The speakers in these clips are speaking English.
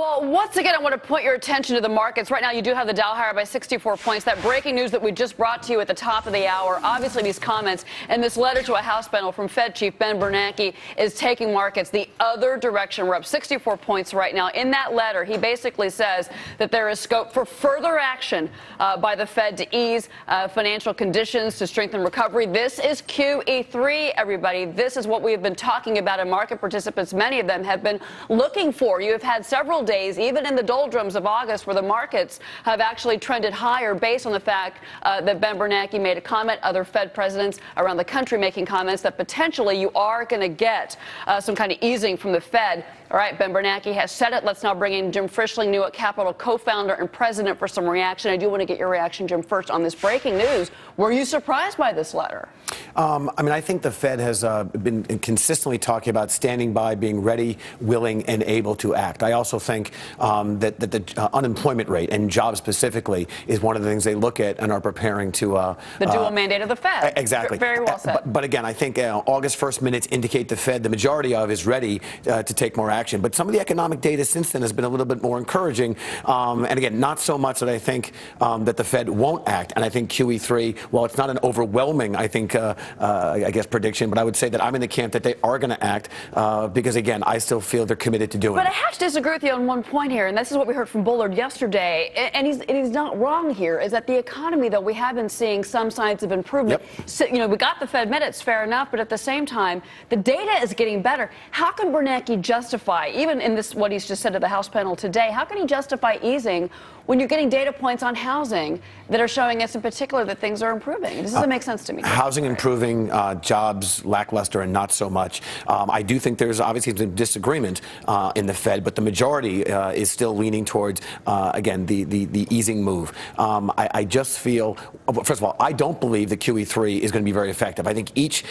Well, once again, I want to point your attention to the markets. Right now, you do have the Dow higher by 64 points. That breaking news that we just brought to you at the top of the hour, obviously these comments and this letter to a House panel from Fed Chief Ben Bernanke is taking markets the other direction. We're up 64 points right now. In that letter, he basically says that there is scope for further action by the Fed to ease financial conditions, to strengthen recovery. This is QE3, everybody. This is what we have been talking about, and market participants, many of them, have been looking for. You have had several days, even in the doldrums of August, where the markets have actually trended higher based on the fact that Ben Bernanke made a comment, other Fed presidents around the country making comments that potentially you are going to get some kind of easing from the Fed. All right, Ben Bernanke has said it. Let's now bring in Jim Frischling, NewOak Capital co-founder and president, for some reaction. I do want to get your reaction, Jim, first on this breaking news. Were you surprised by this letter? I think the Fed has been consistently talking about standing by, being ready, willing, and able to act. I also think that the unemployment rate, and jobs specifically, is one of the things they look at and are preparing to... the dual mandate of the Fed. Exactly. Very well said. But again, I think August 1st minutes indicate the Fed, the majority of, is ready to take more action. But some of the economic data since then has been a little bit more encouraging. And again, not so much that I think that the Fed won't act. And I think QE3, while it's not an overwhelming, I think, I guess, prediction, but I would say that I'm in the camp that they are going to act because, again, I still feel they're committed to doing it. But I have to disagree with you on one point here, and this is what we heard from Bullard yesterday, and he's not wrong here, is that the economy, though, we have been seeing some signs of improvement. Yep. So, you know, we got the Fed minutes, fair enough, but at the same time, the data is getting better. How can Bernanke justify, even in this, what he's just said to the House panel today, how can he justify easing when you're getting data points on housing that are showing us in particular that things are improving? This doesn't make sense to me. Housing improving, jobs lackluster, and not so much. I do think there's obviously some disagreement in the Fed, but the majority is still leaning towards, again, the easing move. I just feel, first of all, I don't believe that QE3 is going to be very effective. I think each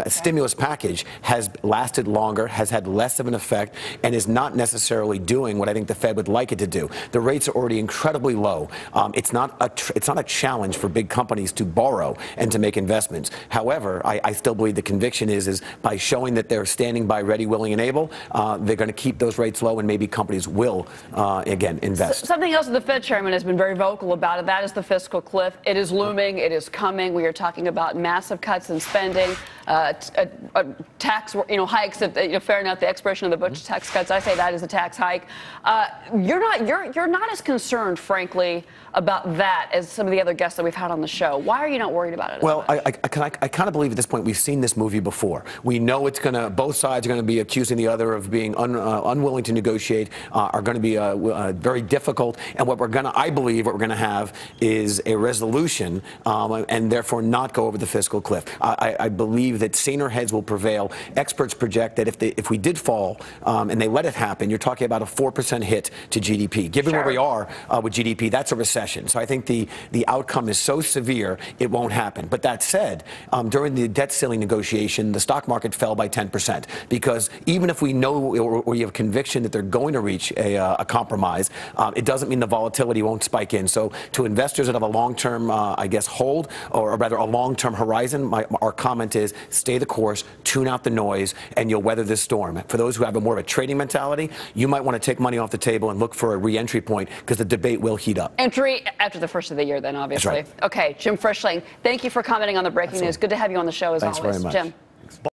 stimulus package has lasted longer, has had less of an effect, and is not necessarily doing what I think the Fed would like it to do. The rates are already incredibly low. It's not a challenge for big companies to borrow and to make investments. However, I still believe the conviction is by showing that they're standing by, ready, willing, and able, they're going to keep those rates low, and maybe companies will, again, invest. Something else that the Fed chairman has been very vocal about, it, that is the fiscal cliff. It is looming. It is coming. We are talking about massive cuts in spending, tax, hikes. Fair enough, the expiration of the Bush tax cuts. I say that is a tax hike. You're not as concerned, frankly, about that as some of the other guests that we've had on the show. Why are you not worried about it? Well, I kind of believe at this point we've seen this movie before. We know it's going to, both sides are going to be accusing the other of being unwilling to negotiate, are going to be very difficult. And what I believe what we're going to have is a resolution and therefore not go over the fiscal cliff. I believe that saner heads will prevail. Experts project that if we did fall and they let it happen, you're talking about a 4% hit to GDP. Given where we are with GDP, that's a recession. So I think the outcome is so severe it won't happen. But that said, during the debt ceiling negotiation, the stock market fell by 10% because even if we know or you have conviction that they're going to reach a compromise, it doesn't mean the volatility won't spike in. So to investors that have a long-term, I guess, hold, or rather a long-term horizon, our comment is stay the course, tune out the noise, and you'll weather this storm. For those who have more of a trading mentality, you might want to take money off the table and look for a re-entry point because the debate will heat up. Entry after the first of the year, then, obviously. That's right. Okay, Jim Frischling, thank you for commenting on the breaking news. Good to have you on the show, as always. Thanks very much. Jim.